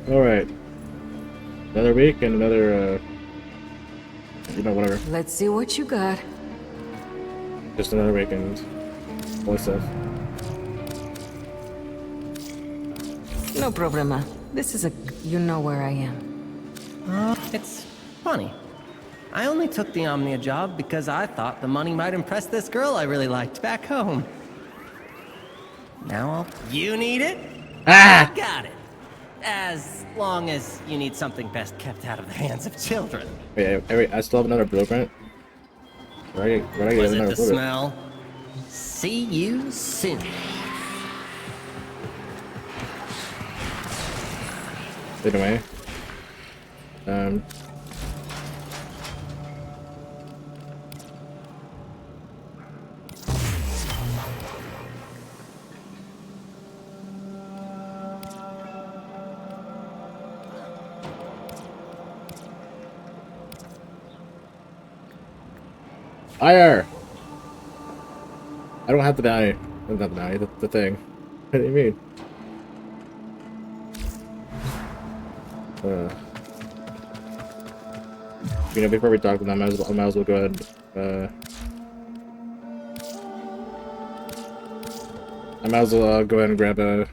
Alright. Another week and another, whatever. Let's see what you got. Just another week and all this stuff. No problema. This is a... You know where I am. It's funny. I only took the Omnia job because I thought the money might impress this girl I really liked back home. Now you need it? Ah! I got it. As long as you need something best kept out of the hands of children. Wait, I still have another blueprint? Where I get Was it another the blueprint? smell? See you soon. Anyway. Fire! I don't have the bounty. Not the bounty, the thing. What do you mean? Before we talk to them, I might as well go ahead. I might as well go ahead and grab a.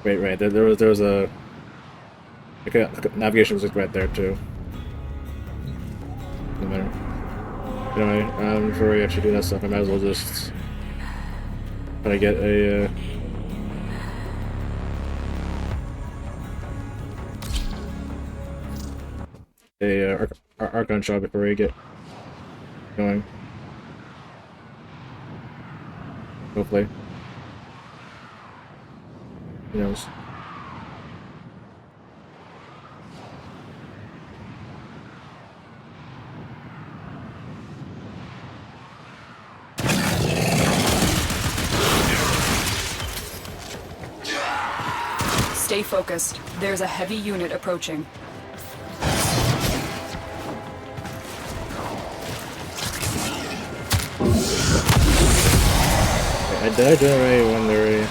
Wait. There was a. Okay, navigation was like right there too. No matter. Anyway, before we actually do that stuff, I might as well just try to get a. Archon shot before we get going. Hopefully. Who knows? Stay focused. There's a heavy unit approaching. I died already when they're ready.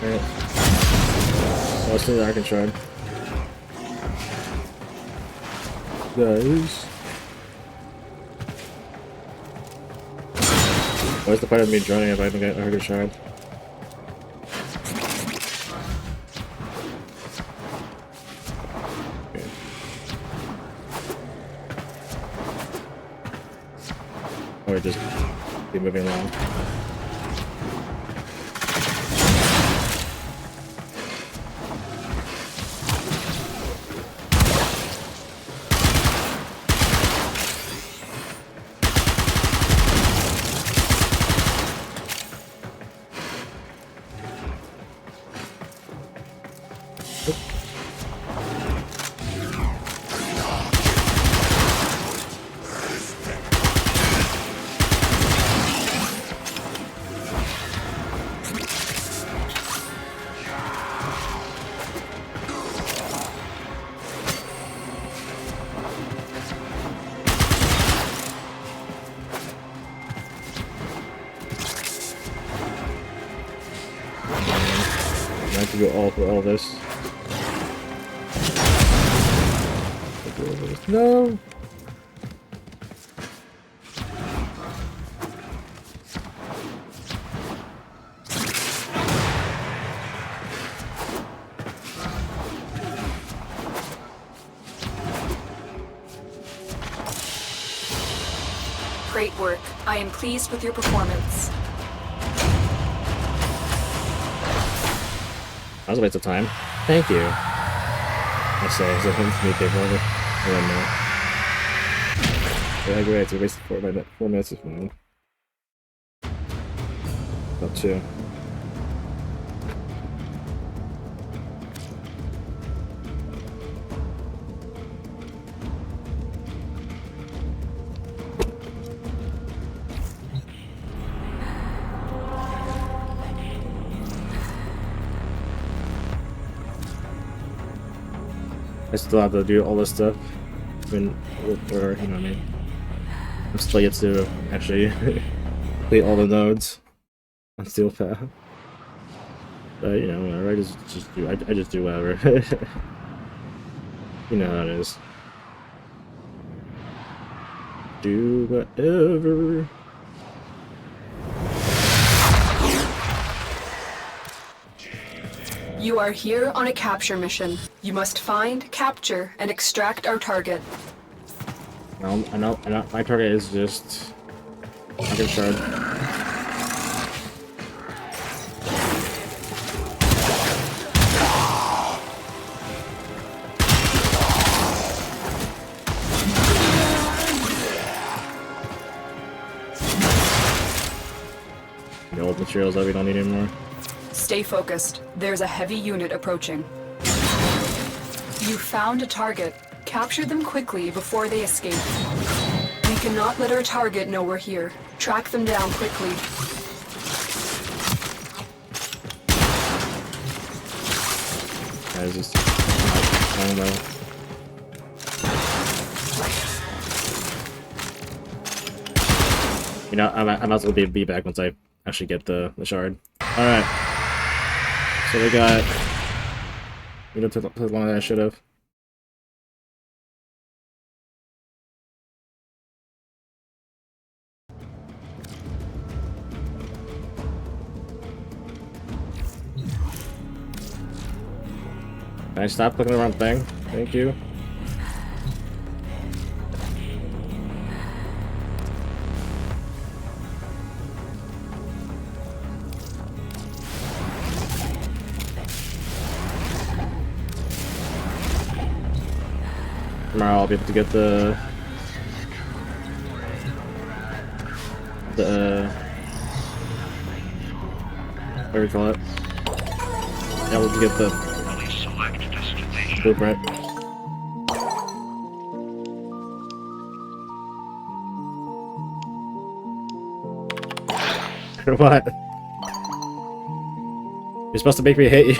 Alright. Oh, let's do the Archon Shard. Guys. What's the point of me joining if I haven't got an Archon Shard? Okay. Or just keep moving along. I have to go all through all this. No! Great work. I am pleased with your performance. That was a waste of time. Thank you. I say, as if it's me people over. I don't know. Yeah, great. So we wasted 4 minutes is fine. Not 2. I still have to do all this stuff. I mean, or, you know what I mean. I'm still yet to actually complete all the nodes on Steel Path. You know, whatever. I just do whatever. You know how it is. Do whatever. You are here on a capture mission. You must find, capture, and extract our target. No, I know. My target is just. I can shard. The old materials that we don't need anymore. Stay focused. There's a heavy unit approaching. You found a target. Capture them quickly before they escape. We cannot let our target know we're here. Track them down quickly. Guys, just I don't know. You know, I might as well be back once I actually get the shard. All right. So we got. You know, took longer than I should have. Can I stop clicking the wrong thing? Thank you. Tomorrow I'll be able to get the what do we call it? Yeah, we'll get the blueprint. What? You're supposed to make me hate you.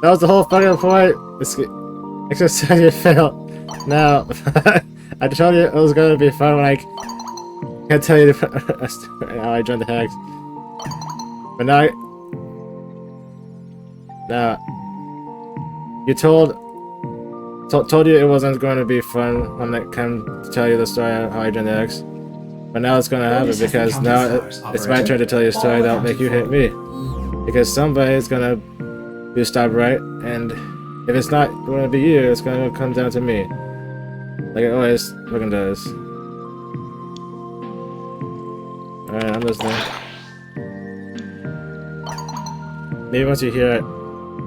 That was the whole fucking point. Exercise you failed. Now, I told you it was gonna be fun when I can't tell you how I joined the Hags. But now you told you it wasn't going to be fun when it came to tell you the story of how I joined the Hags. But now it's gonna happen because now it's my turn to tell you a story that'll make you hate me. Because somebody's gonna do stuff right, and if it's not gonna be you, it's gonna come down to me. Like it always fucking does. Alright, I'm listening. Maybe once you hear it,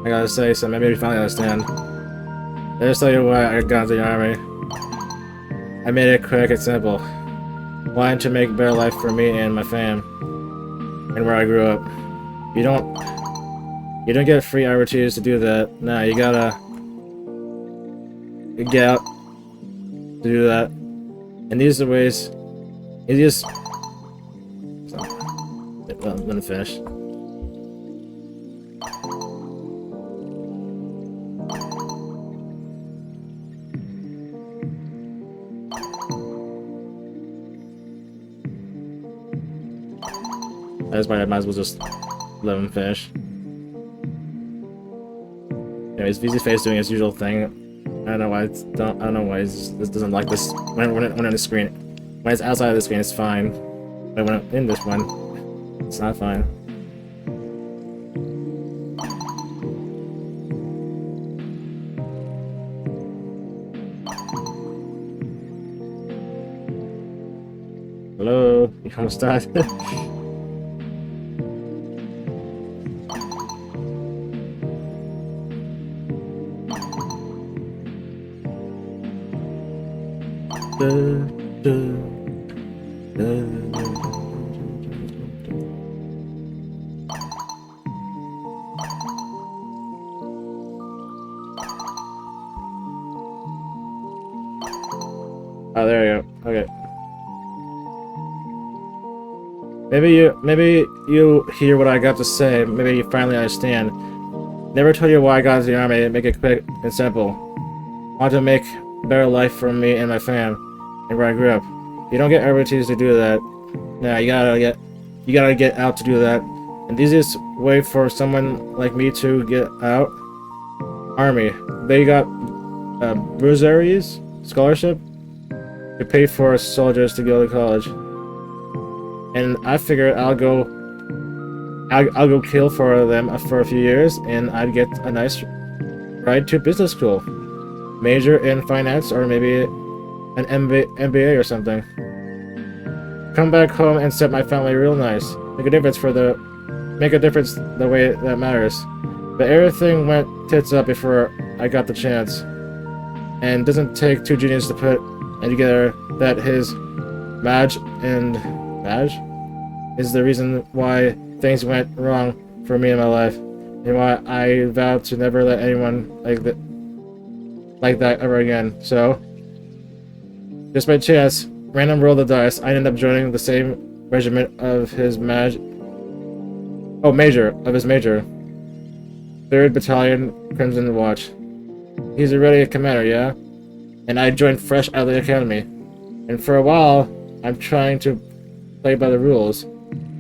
I gotta say something. Maybe you finally understand. Let me tell you why I got into the army. I made it quick and simple. Wanting to make a better life for me and my fam. And where I grew up. You don't get free opportunities to do that. Nah, you gotta get out to do that. And these are the ways. You just. Well, I'm gonna finish. That's why I might as well just let him finish. Anyways, VZ-Face doing his usual thing. I don't know why it's I don't know why this doesn't like this when on the screen. When it's outside of the screen, it's fine. But when I'm in this one, it's not fine. Hello, you almost died. Oh, there we go. Okay. Maybe you hear what I got to say. Maybe you finally understand. Never told you why I got into the army. Make it quick and simple. Want to make a better life for me and my fam, and where I grew up. You don't get opportunities to do that. Nah, you gotta get out to do that. And the easiest way for someone like me to get out? Army. They got bursaries, scholarship, to pay for soldiers to go to college. And I figured I'll go kill for them for a few years, and I'd get a nice ride to business school. Major in finance, or maybe an MBA or something. Come back home and set my family real nice. Make a difference the way that matters. But everything went tits up before I got the chance. And it doesn't take two geniuses to put together that his Madge is the reason why things went wrong for me in my life, and why I vowed to never let anyone like that ever again. So, just by chance, random roll of the dice, I ended up joining the same regiment of his major. 3rd Battalion Crimson Watch. He's already a commander, yeah? And I joined fresh out of the academy. And for a while, I'm trying to play by the rules.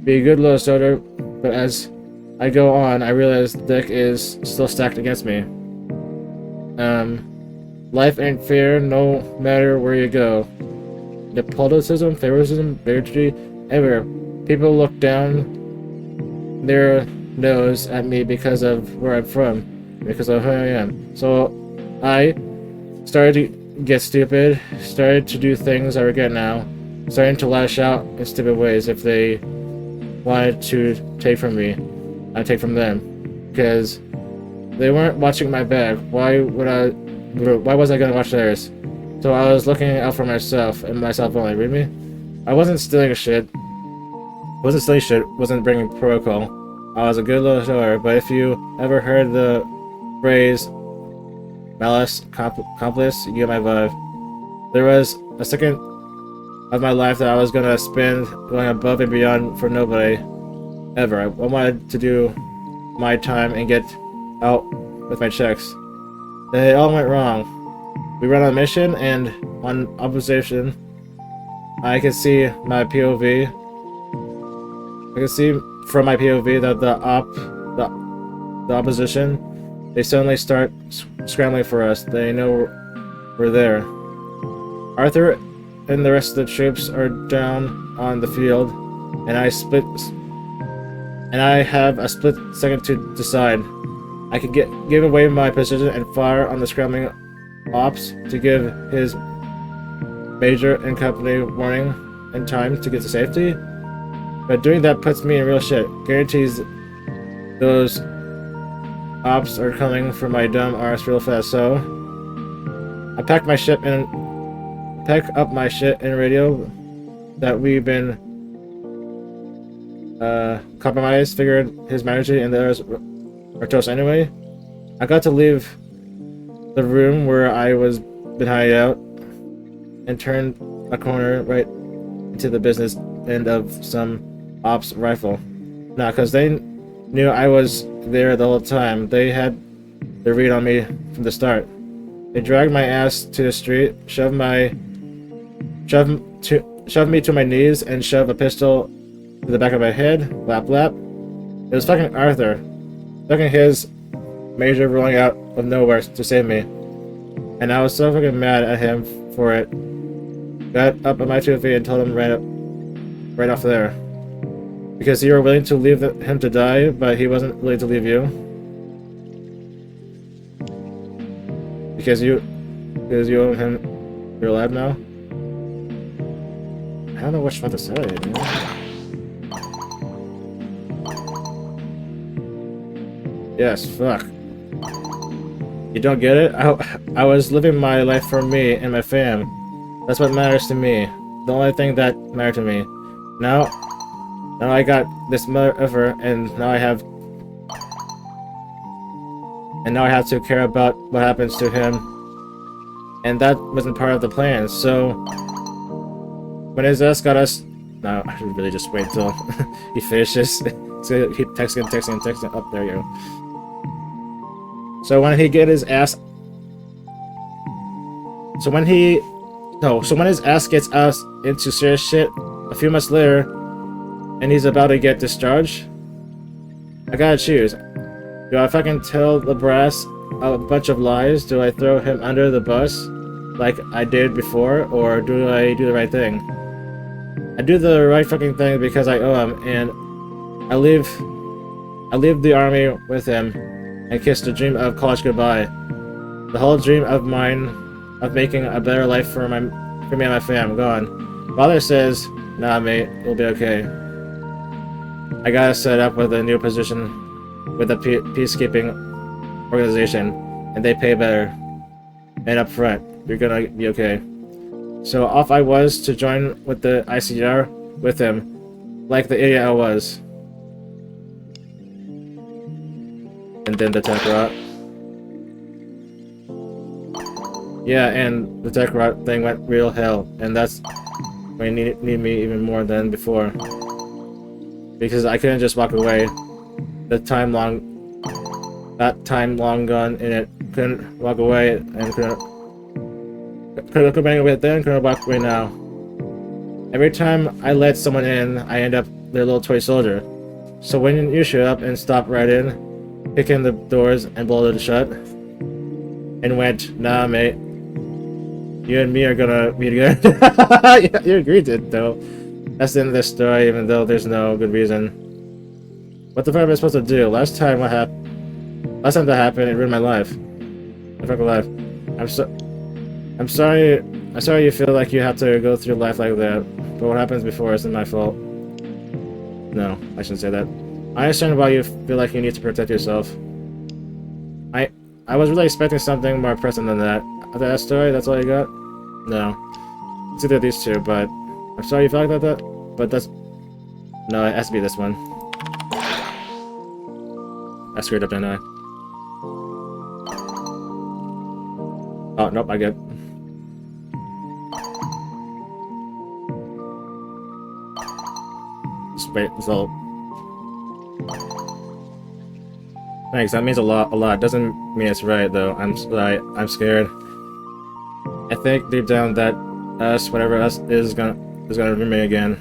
Be a good little soldier, but as I go on, I realize the deck is still stacked against me. Life ain't fair no matter where you go. Nepotism, favoritism, bigotry, everywhere. People look down their nose at me because of where I'm from, because of who I am. So I started to get stupid, started to do things I regret now, starting to lash out in stupid ways if they wanted to take from me. I'd take from them, because they weren't watching my back. Why was I gonna watch theirs? So I was looking out for myself and myself only. Read me? I wasn't stealing shit. Wasn't bringing protocol. I was a good little shower, but if you ever heard the phrase malice complice, you get my vibe. There was a second of my life that I was gonna spend going above and beyond for nobody ever. I wanted to do my time and get out with my checks. Then it all went wrong. We went on a mission, and on opposition, I could see my POV. I could see from my POV that the opposition, they suddenly start scrambling for us. They know we're there. Arthur and the rest of the troops are down on the field, and I have a split second to decide. I could give away my position and fire on the scrambling ops to give his major and company warning and time to get to safety. But doing that puts me in real shit. Guarantees those ops are coming for my dumb arse real fast. So I pack up my shit and radio that we've been compromised. Figured his manager and the others are toast anyway. I got to leave the room where I was been hiding out and turned a corner right into the business end of some ops rifle. Nah, because they knew I was there the whole time. They had the read on me from the start. They dragged my ass to the street, shoved me to my knees, and shoved a pistol to the back of my head. Lap lap. It was fucking Arthur. Fucking his major rolling out of nowhere to save me. And I was so fucking mad at him for it. Got up on my 2 feet and told him right off there. Because you were willing to leave him to die, but he wasn't willing to leave you. Because you own him your lab now. I don't know what you're about to say, man. Yes, fuck. You don't get it? I was living my life for me and my fam. That's what matters to me. The only thing that mattered to me. Now I got this mother effer, and now I have to care about what happens to him. And that wasn't part of the plan, so when his ass got us... No, I should really just wait till he finishes. So keep texting. Oh, there you go. So when he get his ass... So when his ass gets us into serious shit a few months later, and he's about to get discharged, I gotta choose. Do I fucking tell the brass a bunch of lies? Do I throw him under the bus like I did before? Or do I do the right thing? I do the right fucking thing because I owe him, and I leave the army with him and kiss the dream of college goodbye. The whole dream of mine of making a better life for me and my fam gone. Father says, nah mate, it'll be okay. I gotta set up with a new position with a peacekeeping organization, and they pay better. And up front, you're gonna be okay. So off I was to join with the ICR with him, like the idiot I was. And then the tech rot. Yeah, and the tech rot thing went real hell, and that's when you need me even more than before. Because I couldn't just walk away. That time long gone in it. Couldn't walk away and couldn't come away then, couldn't walk away now. Every time I let someone in, I end up their little toy soldier. So when you show up and stop right in, kick in the doors and blow it shut, and went, nah mate, you and me are gonna be together. Yeah, you agreed to it though. That's the end of this story, even though there's no good reason. What the fuck am I supposed to do? Last time that happened, it ruined my life. My fucking life. I'm sorry you feel like you have to go through life like that, but what happens before isn't my fault. No, I shouldn't say that. I understand why you feel like you need to protect yourself. I was really expecting something more pressing than that. After that story, that's all you got? No. It's either these two, but I'm sorry you felt like that, but that's... No, it has to be this one. I screwed up, didn't I? Oh, nope, I get... Just wait, result. Thanks, that means a lot. Doesn't mean it's right, though. I'm scared. I think deep down that us, whatever us, is gonna ruin me again.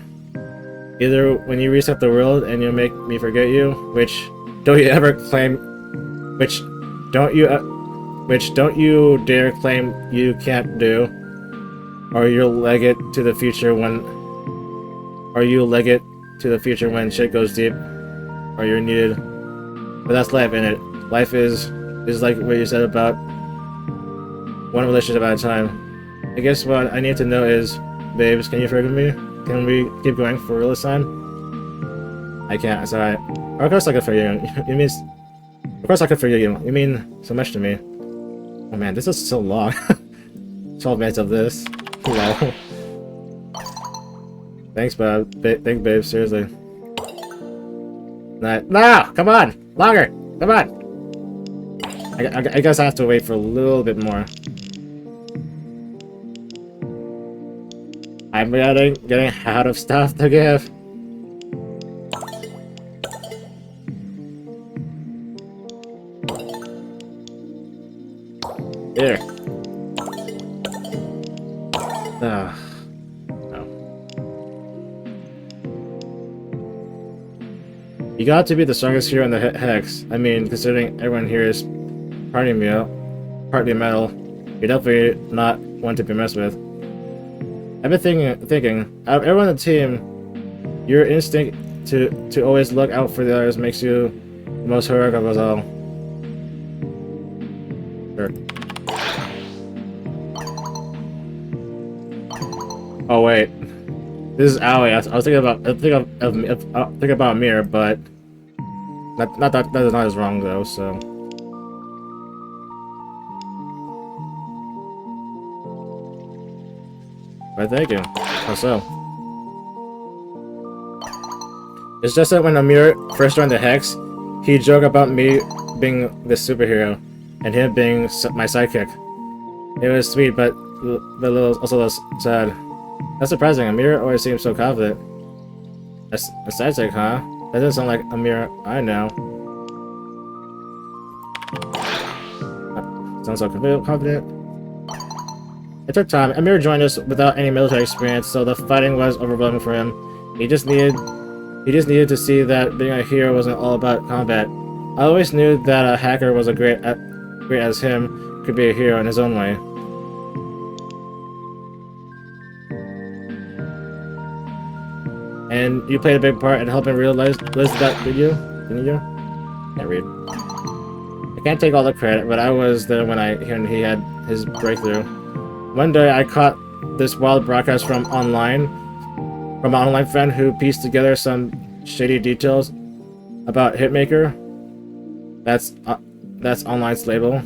Either when you reset the world and you make me forget you, which don't you dare claim you can't do, or you'll leg it to the future when shit goes deep, or you're needed. But that's life, innit? Life is like what you said about one relationship at a time. I guess what I need to know is, babes, can you forgive me? Can we keep going for real this time? I can't, it's alright. Of course I could forgive you. Of course I could forgive you. You mean so much to me. Oh man, this is so long. 12 minutes of this. Lol. Thanks, babe. Thanks, babe. Seriously. No! Come on! Longer! Come on! I guess I have to wait for a little bit more. I'm getting out of stuff to give. Here. No. You got to be the strongest hero in the Hex. I mean, considering everyone here is partly metal, you're definitely not one to be messed with. I've been thinking, out of everyone on the team, your instinct to always look out for the others makes you the most heroic of us all. Sure. Oh wait, this is Aoi. I was thinking about Mir, but not that is not as wrong though. So. But thank you. How so? It's just that when Amir first joined the Hex, he joked about me being this superhero, and him being my sidekick. It was sweet, but also a little sad. That's surprising. Amir always seems so confident. A sidekick, huh? That doesn't sound like Amir I know. Sounds so confident. It took time. Amir joined us without any military experience, so the fighting was overwhelming for him. He just needed He just needed to see that being a hero wasn't all about combat. I always knew that a hacker was great as him could be a hero in his own way. And you played a big part in helping realize that, did you? Didn't you? Can't read. I can't take all the credit, but I was there when he had his breakthrough. One day I caught this wild broadcast from an online friend who pieced together some shady details about Hitmaker. That's online's label.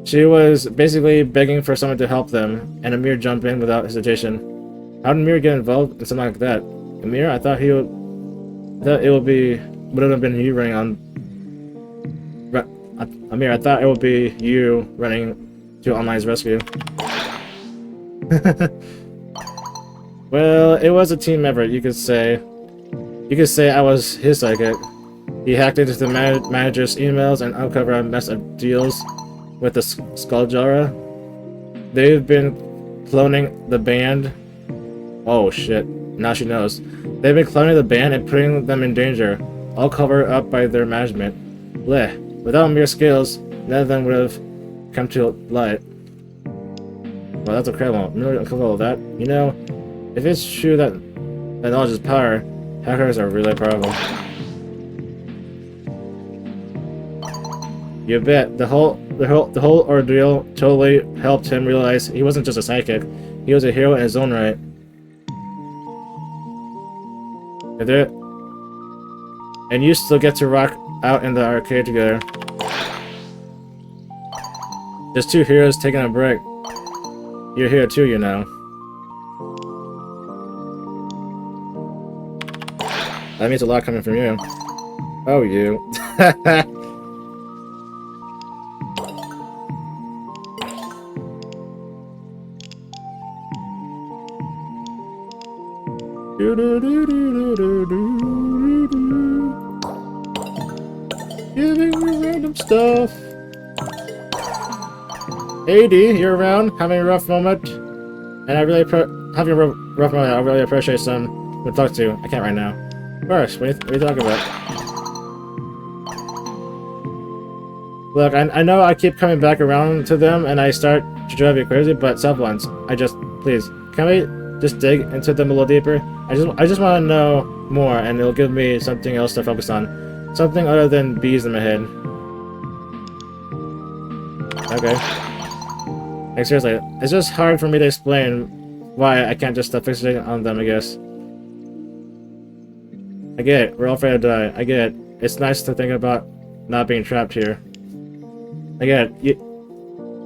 She was basically begging for someone to help them, and Amir jumped in without hesitation. How did Amir get involved in something like that? Amir, I thought it would have been you running on. Amir, I thought it would be you running to online's rescue. Well, it was a team effort, you could say. You could say I was his psychic. He hacked into the manager's emails and uncovered a mess of deals with the Skulljara. They've been cloning the band. Oh shit, now she knows. They've been cloning the band and putting them in danger, all covered up by their management. Bleh. Without mere skills, none of them would have come to light. Well, that's incredible. I'm really uncomfortable with that. You know, if it's true that knowledge is power, hackers are really powerful. You bet. The whole ordeal totally helped him realize he wasn't just a psychic. He was a hero in his own right. And you still get to rock out in the arcade together. Just two heroes taking a break. You're here too, you know. That means a lot coming from you. Oh, you. Giving me random stuff. Hey D, you're around, having a rough moment, and I really having a rough moment. I really appreciate someone to talk to. I can't right now. First, what are you talking about? Look, I know I keep coming back around to them, and I start to drive you crazy, but self-ones, please, can we just dig into them a little deeper? I just want to know more, and it'll give me something else to focus on. Something other than bees in my head. Okay. Like, seriously, it's just hard for me to explain why I can't just stop fixating on them, I guess. I get it, we're all afraid to die. I get it. It's nice to think about not being trapped here. I get it.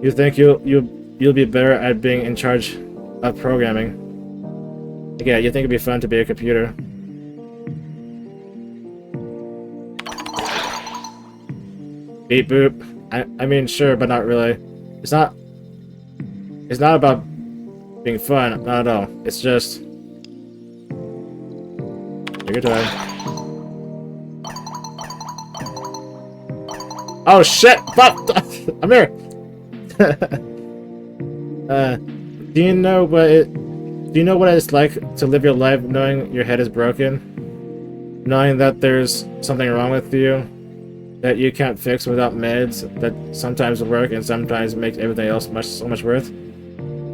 You think you'll be better at being in charge of programming. I get it. You think it'd be fun to be a computer. Beep boop. I mean, sure, but not really. It's not about being fun, not at all. It's just... Take your time. Oh shit! Fuck! I'm here! Do you know what it's like to live your life knowing your head is broken? Knowing that there's something wrong with you that you can't fix without meds that sometimes work and sometimes make everything else so much worse?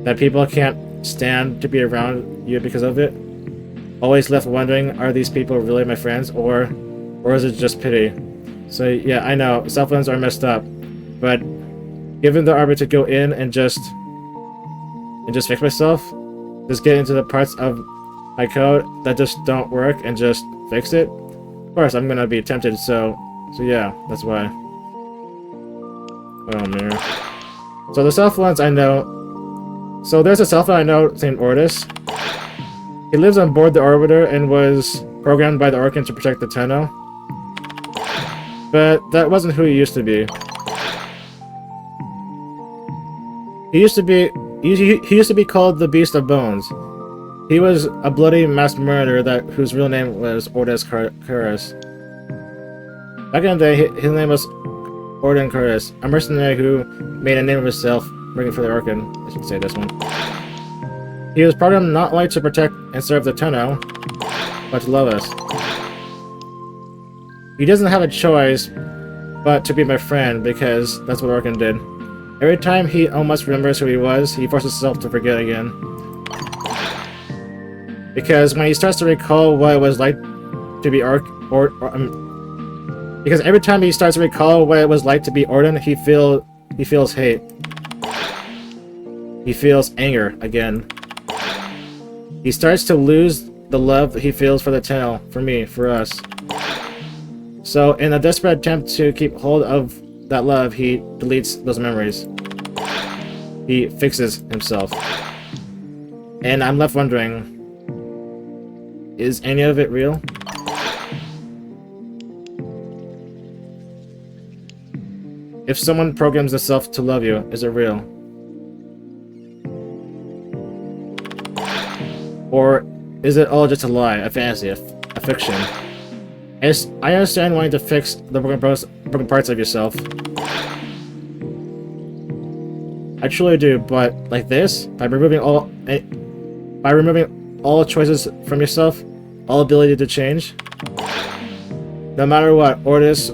That people can't stand to be around you because of it? Always left wondering, are these people really my friends, or is it just pity? So yeah, I know, self-ones are messed up, but given the arbiter to go in and just fix myself, just get into the parts of my code that just don't work and just fix it, of course I'm gonna be tempted, so yeah, that's why. Oh man. So the self-ones I know. So there's a self-one I know named Ordis. He lives on board the orbiter and was programmed by the Orkin to protect the Tenno. But that wasn't who he used to be. He used to be called the Beast of Bones. He was a bloody mass murderer whose real name was Ordis Curris. Back in the day, his name was Orden Curtis, a mercenary who made a name of himself working for the Orkin. I should say this one. He was programmed not only to protect and serve the Tenno, but to love us. He doesn't have a choice but to be my friend, because that's what Orkin did. Every time he almost remembers who he was, he forces himself to forget again. Because when he starts to recall what it was like to be because every time he starts to recall what it was like to be Orden, he feels hate. He feels anger again. He starts to lose the love that he feels for the Tenno, for me, for us. So, in a desperate attempt to keep hold of that love, he deletes those memories. He fixes himself. And I'm left wondering, is any of it real? If someone programs themselves to love you, is it real? Or is it all just a lie, a fantasy, a fiction? I understand wanting to fix the broken parts of yourself. I truly do, but like this, by removing all choices from yourself, all ability to change, no matter what, Ordis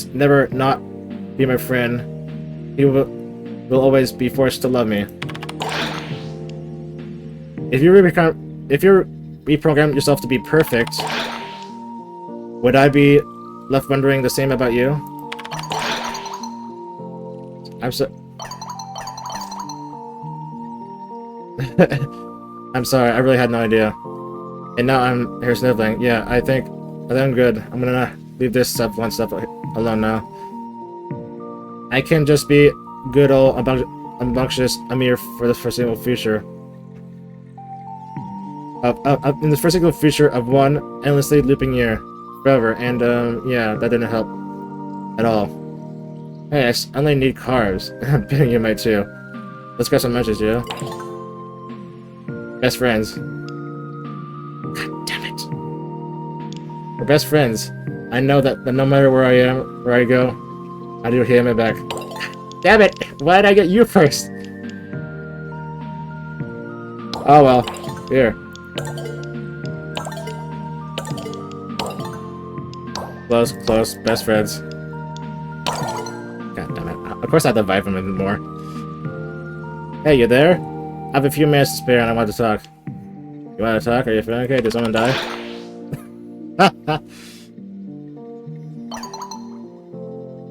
never not be my friend, he will always be forced to love me. If you reprogram yourself to be perfect, would I be left wondering the same about you? I'm sorry, I really had no idea. And now I'm here sniveling. Yeah, I think I'm good. I'm gonna leave this one step alone now. I can just be good old obnoxious Amir for the foreseeable future. In the foreseeable future of one endlessly looping year. Forever, and yeah, that didn't help at all. Hey, I only need carbs. I'm betting you might too. Let's grab some munchies, yeah? Best friends. God damn it. We're best friends. I know that no matter where I am, where I go, I do hear my back. Damn it! Why did I get you first? Oh well. Here. Close, best friends. God damn it. Of course I have to vibe him even more. Hey, you there? I have a few minutes to spare and I want to talk. You want to talk? Are you feeling okay? Did someone die?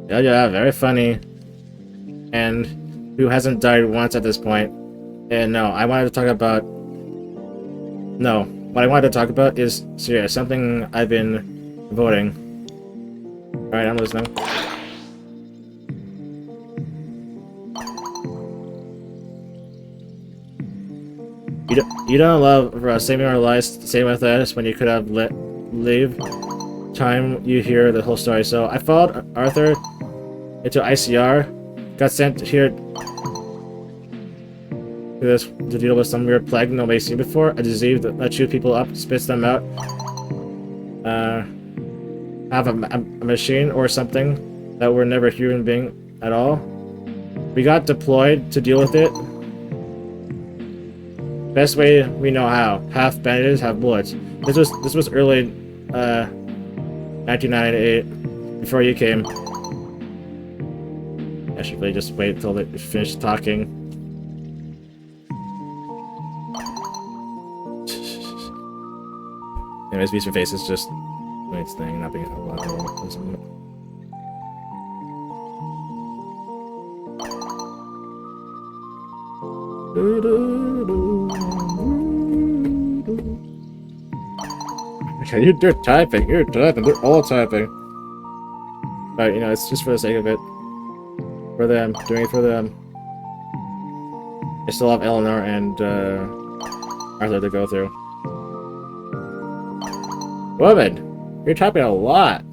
Yeah, very funny. And who hasn't died once at this point? And no, I wanted to talk about... No, what I wanted to talk about is serious. Something I've been voting. Alright, I'm listening. You don't love saving our lives, saving with us when you could have leave time you hear the whole story. So I followed Arthur into ICR, got sent here to deal with some weird plague nobody's seen before, a disease that chews people up, spits them out. Have a machine or something that were never a human being at all. We got deployed to deal with it. Best way we know how. Half bandages, half bullets. This was early 1998, before you came. I should really just wait till they finish talking. Anyways, Beast for Face is just doing its thing, not being a lot of Okay, you're typing, they're all typing. But, you know, it's just for the sake of it. For them, doing it for them. I still have Eleanor and Arthur to go through. Woman, you're typing a lot.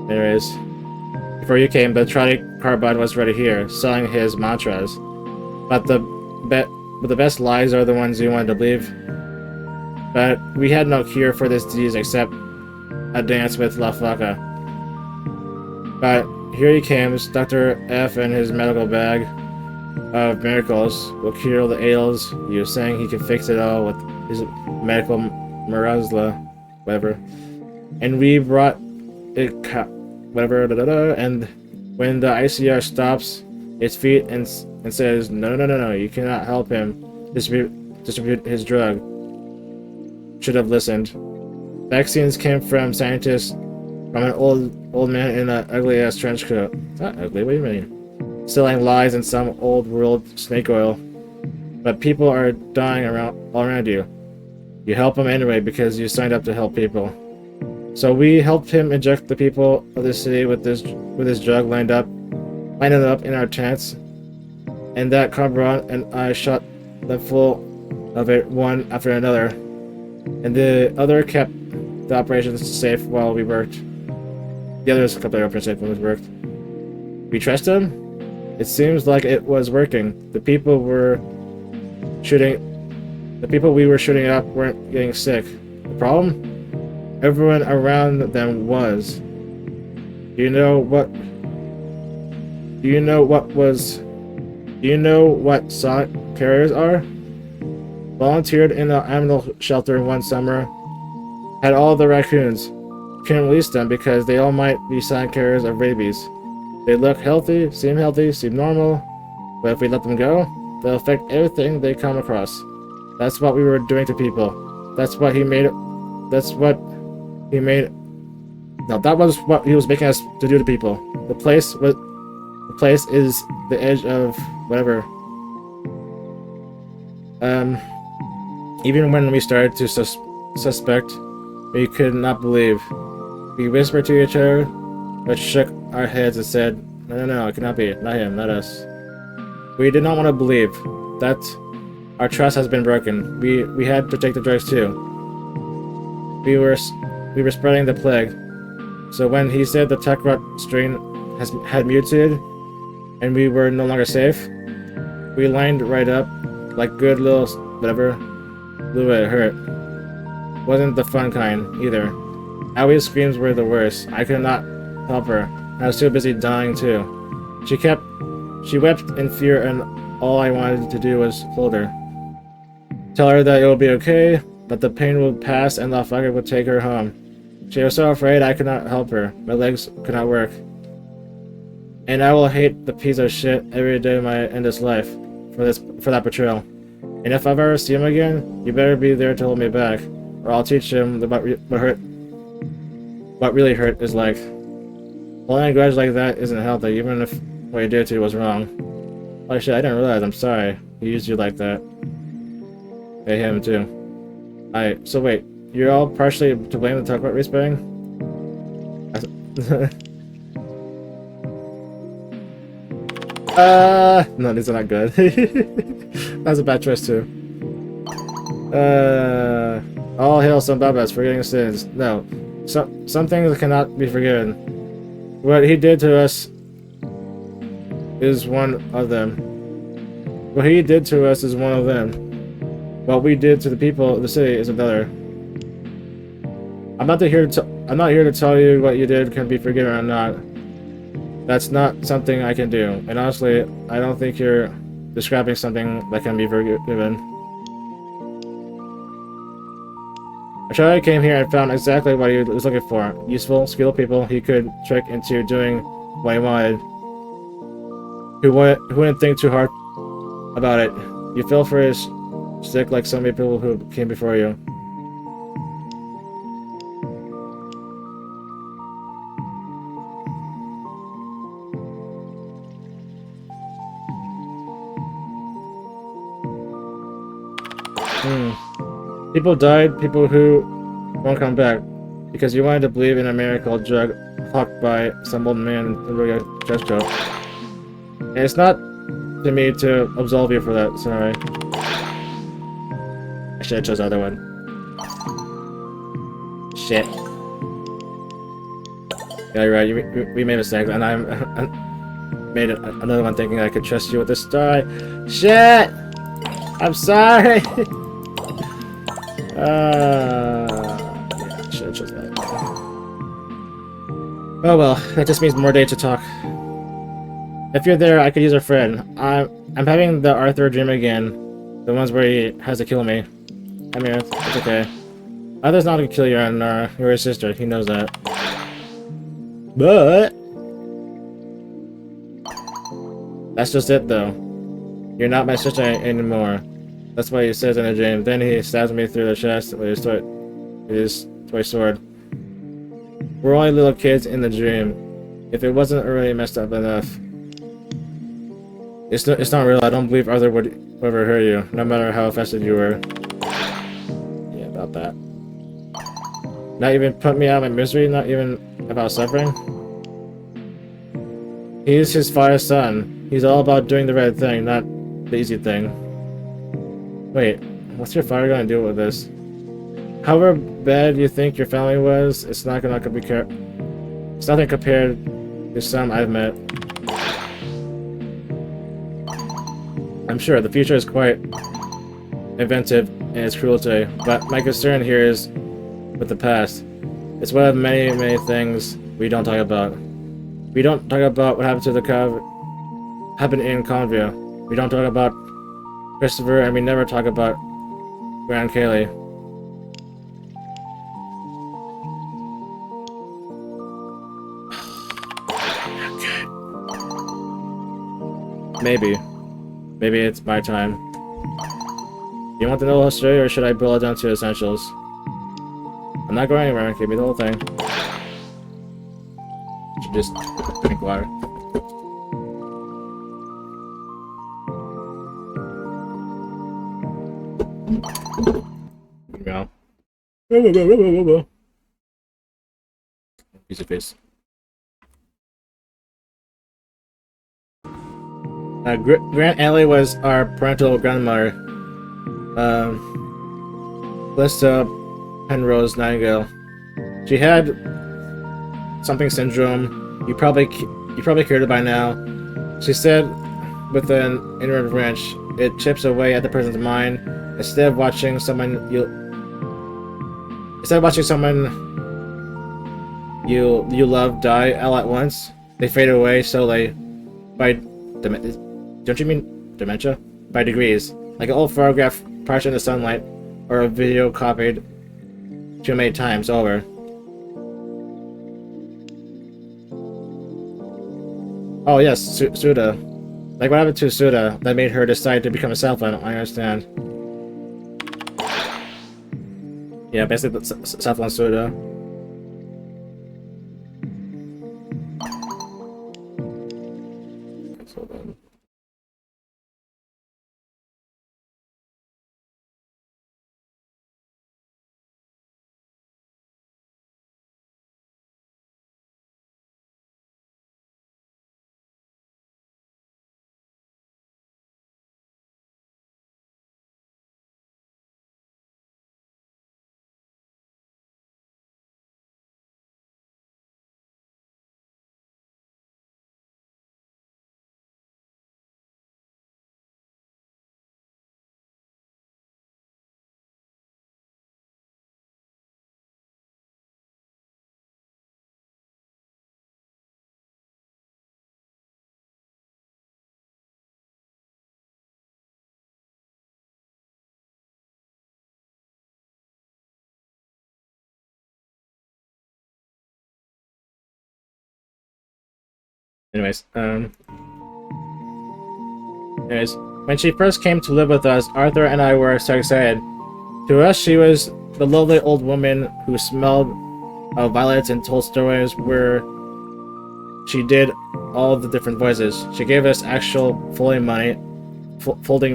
Anyways, before you came, the Tronic Carbide was already here, selling his mantras. But the best lies are the ones you wanted to believe. But we had no cure for this disease except a dance with La Flaca. But here he comes, Dr. F and his medical bag of miracles will cure the ails. He was saying he can fix it all with his medical mirazla, whatever. And we brought it, whatever, and when the ICR stops its feet and says, no, you cannot help him distribute his drug. Should have listened. Vaccines came from scientists, from an old man in an ugly-ass trench coat. It's not ugly, what do you mean? Selling lies and some old-world snake oil. But people are dying all around you. You help them anyway because you signed up to help people. So we helped him inject the people of the city with his drug lined up in our tents, and that Cabron and I shot them full of it one after another, and the other kept the operations safe while we worked. The others kept their operations safe while we worked. We trust him? It seems like it was working. The people we were shooting at weren't getting sick. The problem? Everyone around them was. Do you know what sonic carriers are? Volunteered in an animal shelter one summer. Had all the raccoons. Couldn't release them because they all might be sonic carriers of rabies. They look healthy, seem normal, but if we let them go, they'll affect everything they come across. That's what we were doing to people. That was what he was making us to do to people. The place is the edge of whatever. Even when we started to suspect, we could not believe. We whispered to each other, but shook our heads and said, no, it cannot be. Not him, not us. We did not want to believe that our trust has been broken. We had to take the drugs too. We were spreading the plague. So when he said the Techrot strain had mutated and we were no longer safe, we lined right up like good little whatever. Blew it hurt. Wasn't the fun kind either. Awie's screams were the worst. I could not help her. I was too busy dying too. She wept in fear, and all I wanted to do was hold her. Tell her that it will be okay, that the pain will pass and La Flaca would take her home. She was so afraid I could not help her. My legs could not work. And I will hate the piece of shit every day of my endless life for that betrayal. And if I ever see him again, you better be there to hold me back, or I'll teach him what really hurt is like. Holding a grudge like that isn't healthy, even if what you did to you was wrong. Oh shit, I didn't realize. I'm sorry. He used you like that. Hey, him too. So wait, you're all partially to blame the Techrot respawning? No, these are not good. That's a bad choice too. All hail some Babas, forgetting sins. No, some things cannot be forgiven. What he did to us is one of them. What he did to us is one of them. What we did to the people of the city is another. I'm not here to tell you what you did can be forgiven or not. That's not something I can do. And honestly, I don't think you're describing something that can be forgiven. Charlie came here and found exactly what he was looking for. Useful, skilled people he could trick into doing what he wanted. Who wouldn't think too hard about it. You fell for his stick like so many people who came before you. People died, people who won't come back, because you wanted to believe in a miracle drug hawked by some old man in a dress coat. And it's not to me to absolve you for that, sorry. I should have chose the other one. Shit. Yeah, you're right, we made a mistake, and I made another one thinking I could trust you with this story. Shit! I'm sorry! Yeah, I should have chosen that. Oh well, that just means more day to talk. If you're there, I could use a friend. I'm having the Arthur dream again. The ones where he has to kill me. I mean, it's okay. Arthur's not gonna kill you, and you're his sister. He knows that. But that's just it, though. You're not my sister anymore. That's what he says in the dream. Then he stabs me through the chest with his toy sword. We're only little kids in the dream. If it wasn't already messed up enough. It's not real. I don't believe Arthur would ever hurt you, no matter how affected you were. Yeah, about that. Not even put me out of my misery, not even about suffering. He's his father's son. He's all about doing the right thing, not the easy thing. Wait, what's your father gonna do with this? However bad you think your family was, it's nothing compared to some I've met. I'm sure the future is quite inventive in its cruelty, but my concern here is with the past. It's one of many, many things we don't talk about. We don't talk about what happened to the happened in Convia. We don't talk about Christopher, and we never talk about Grand Kaylee. Maybe it's my time. You want to know the whole story, or should I boil it down to essentials? I'm not going anywhere. Give me the whole thing. Should just drink water. There we go. Piece of face. Grant Ellie was our parental grandmother. Lista Penrose Nightingale. She had something syndrome. You probably cured it by now. She said, with an inward wrench, it chips away at the person's mind. Instead of watching someone you love die all at once, they fade away slowly by don't you mean dementia? By degrees, like an old photograph partially in the sunlight, or a video copied too many times over. Oh yes, Suda. Like what happened to Suda that made her decide to become a Southland, I understand. Yeah, basically Southland Suda. Anyways, when she first came to live with us, Arthur and I were so excited. To us, she was the lovely old woman who smelled of violets and told stories where she did all the different voices. She gave us actual folding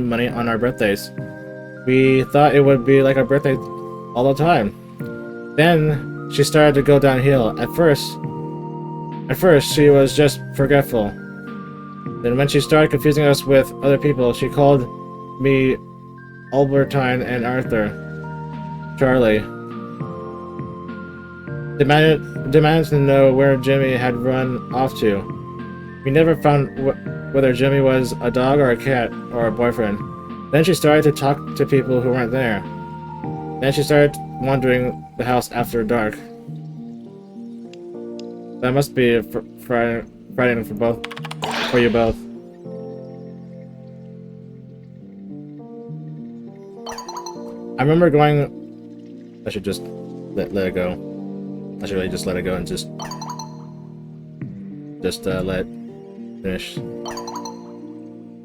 money on our birthdays. We thought it would be like our birthday all the time. Then she started to go downhill. At first, she was just forgetful. Then when she started confusing us with other people, she called me Albertine and Arthur. Charlie. Demanded to know where Jimmy had run off to. We never found whether Jimmy was a dog or a cat or a boyfriend. Then she started to talk to people who weren't there. Then she started wandering the house after dark. That must be frightening for you both. I remember going... I should just let it go. I should really just let it go and just let it finish.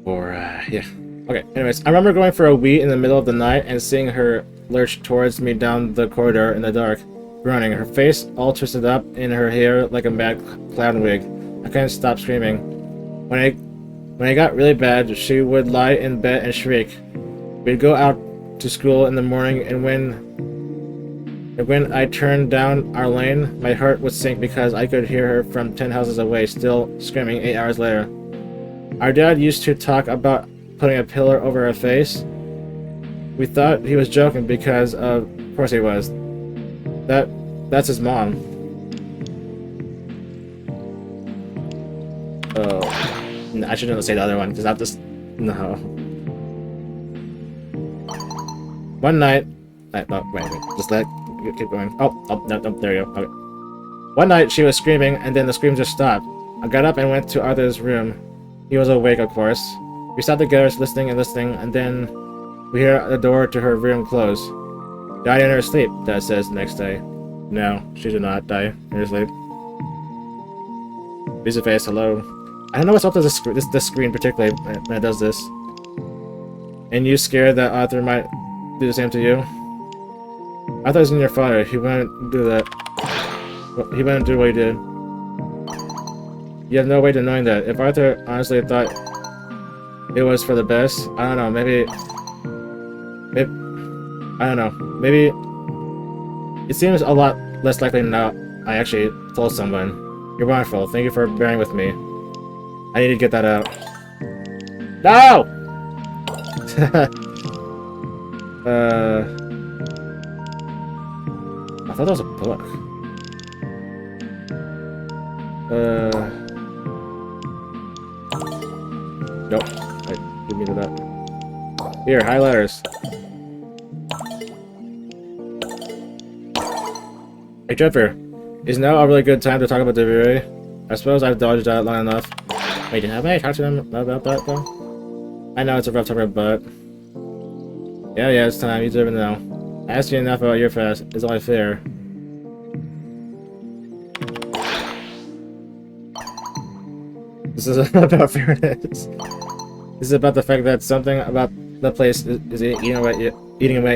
Or, yeah. Okay, anyways, I remember going for a wee in the middle of the night and seeing her lurch towards me down the corridor in the dark, groaning, her face all twisted up in her hair like a mad clown wig. I couldn't stop screaming. When it got really bad, she would lie in bed and shriek. We'd go out to school in the morning, and when I turned down our lane, my heart would sink because I could hear her from 10 houses away, still screaming 8 hours later. Our dad used to talk about putting a pillar over her face. We thought he was joking because of course he was. That's his mom. Oh, I shouldn't say the other one because I'll just no. One night, wait, just keep going. Oh, no, there you go. Okay. One night she was screaming, and then the scream just stopped. I got up and went to Arthur's room. He was awake, of course. We sat together, listening, and then we hear the door to her room close. Died in her sleep, Dad says the next day. No, she did not die in her sleep. Piece of face, hello. I don't know what's up with this screen particularly when it does this. And you scared that Arthur might do the same to you? Arthur isn't your father. He wouldn't do that. He wouldn't do what he did. You have no way to knowing that. If Arthur honestly thought it was for the best, I don't know, maybe I don't know, maybe it seems a lot less likely now I actually told someone. You're wonderful. Thank you for bearing with me. I need to get that out. No! I thought that was a book. Nope. Give me that. Here, highlighters. Hey Trevor, is now a really good time to talk about the I suppose I've dodged out long enough. Wait, haven't I talked to them about that though? I know it's a rough topic, but yeah, it's time. You deserve it now. I asked you enough about your past. It's only fair. This is about fairness. This is about the fact that something about the place is eating away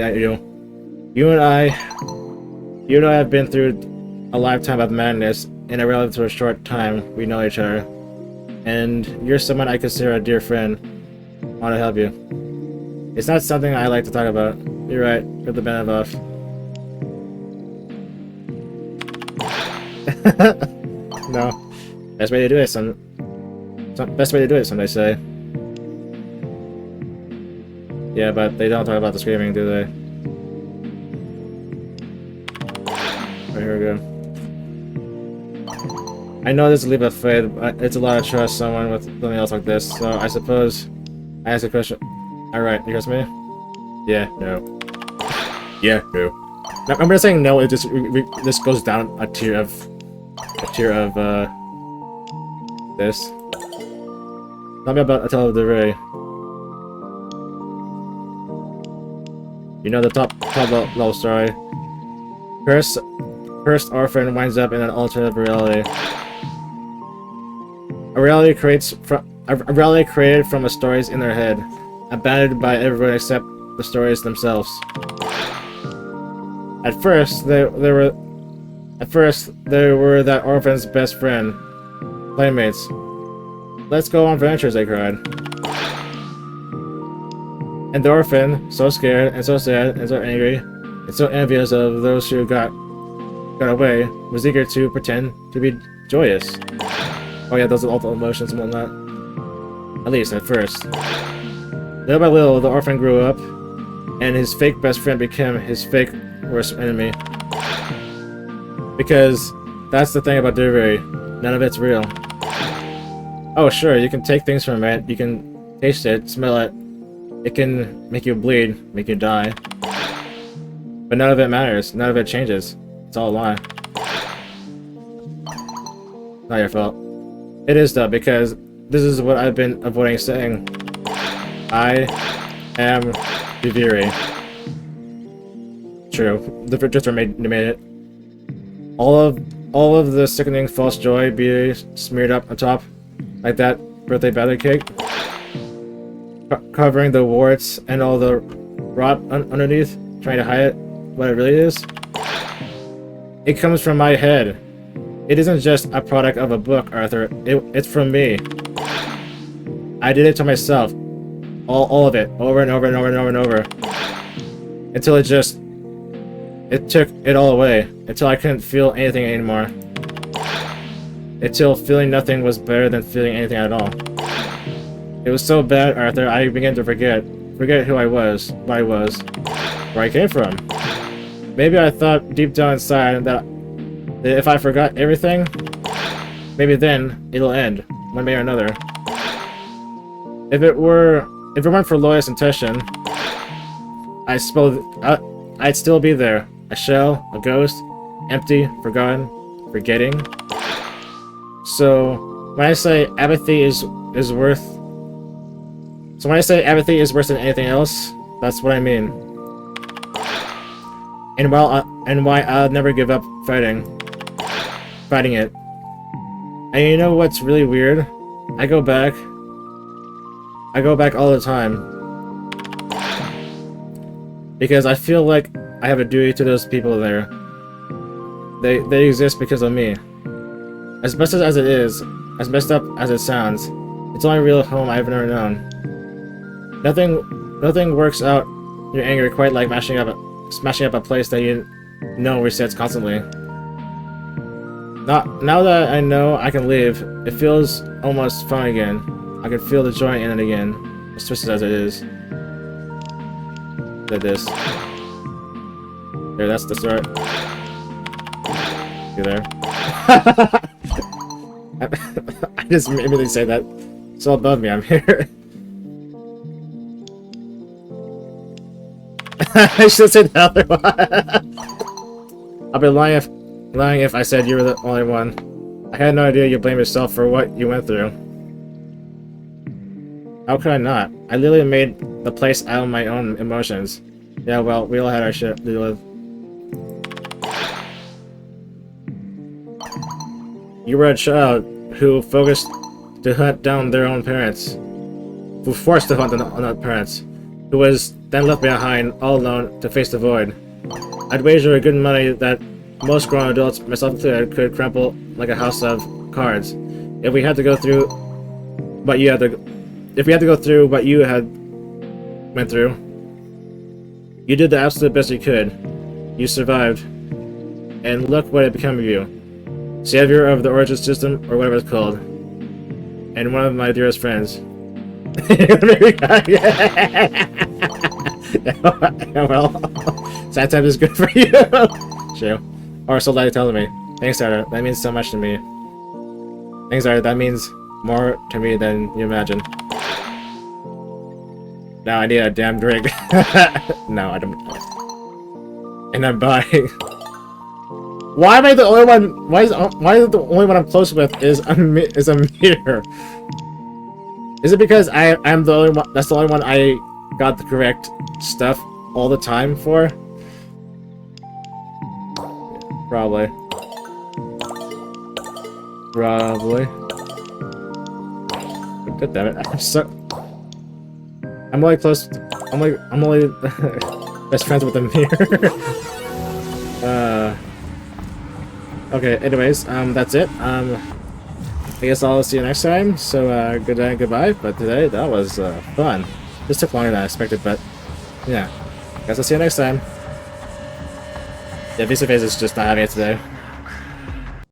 at you. You and I have been through a lifetime of madness in a relatively short time we know each other. And you're someone I consider a dear friend. I want to help you. It's not something I like to talk about. You're right. You're the band off. No. Best way to do it, best way to do it, some they say. Yeah, but they don't talk about the screaming, do they? Right, here we go. I know this is a leap of faith, but it's a lot of trust someone with something else like this, so I suppose I ask a question. Alright, you trust me? Yeah, no. Yeah, no. I'm just saying no, it just goes down a tier of this. Tell me about Attila the Ray. You know the top level story. Cursed orphan winds up in an alternative reality. A reality created from the stories in their head, abandoned by everyone except the stories themselves. At first, they were that orphan's best friend, playmates. Let's go on adventures, they cried. And the orphan, so scared and so sad and so angry and so envious of those who got away, was eager to pretend to be joyous. Oh yeah, those are all the emotions and whatnot. At least at first. Little by little, the orphan grew up, and his fake best friend became his fake worst enemy. Because that's the thing about Delivery, none of it's real. Oh sure, you can take things from it, you can taste it, smell it, it can make you bleed, make you die. But none of it matters, none of it changes. It's all a lie. Not your fault. It is though, because this is what I've been avoiding saying. I am Viviri. True. The drifter made it. All of the sickening false joy be smeared up on top, like that birthday batter cake, covering the warts and all the rot underneath, trying to hide what it really is. It comes from my head. It isn't just a product of a book, Arthur. It's from me. I did it to myself. All of it. Over and over and over and over and over. Until it took it all away. Until I couldn't feel anything anymore. Until feeling nothing was better than feeling anything at all. It was so bad, Arthur, I began to forget. Forget who I was, what I was, where I came from. Maybe I thought deep down inside that if I forgot everything, maybe then it'll end, one way or another. If it weren't for Lois and Teshin, I'd still be there. A shell, a ghost, empty, forgotten, forgetting. So when I say apathy is worse than anything else, that's what I mean. And why I'll never give up fighting it. And you know what's really weird? I go back all the time. Because I feel like I have a duty to those people there. They exist because of me. As messed up as it is, as messed up as it sounds, it's the only real home I've ever known. Nothing works out your anger quite like smashing up a place that you know resets constantly. Now that I know I can leave, it feels almost fun again. I can feel the joy in it again, as twisted as it is. Like this. There, that's the start. You there? I just immediately say that. It's all above me, I'm here. I should say the other one. I'll be lying if I said you were the only one. I had no idea you blame yourself for what you went through. How could I not? I literally made the place out of my own emotions. Yeah, well, we all had our shit to deal with. You were a child who focused to hunt down their own parents. Who forced to hunt down their parents. Who was then left behind, all alone, to face the void. I'd wager a good money that most grown adults, myself included, could crumple like a house of cards. If we had to go through what you had went through. You did the absolute best you could. You survived. And look what it became of you. Savior of the Origin System, or whatever it's called. And one of my dearest friends. Well, sad time is good for you. True. Or so like telling me. Thanks, Arthur. That means so much to me. Thanks, Arthur. That means more to me than you imagine. Now I need a damn drink. No, I don't. And I'm buying. Why am I the only one? Why is the only one I'm close with is a mirror? Is it because I'm the only one? That's the only one I got the correct stuff all the time for? Probably. God damn it! I'm only close. I'm only best friends with the mirror. Okay. Anyways, that's it. I guess I'll see you next time. So, good day and goodbye. But today, that was fun. This took longer than I expected, but yeah. Guess I'll see you next time. Yeah, Visa Face is just not having it today.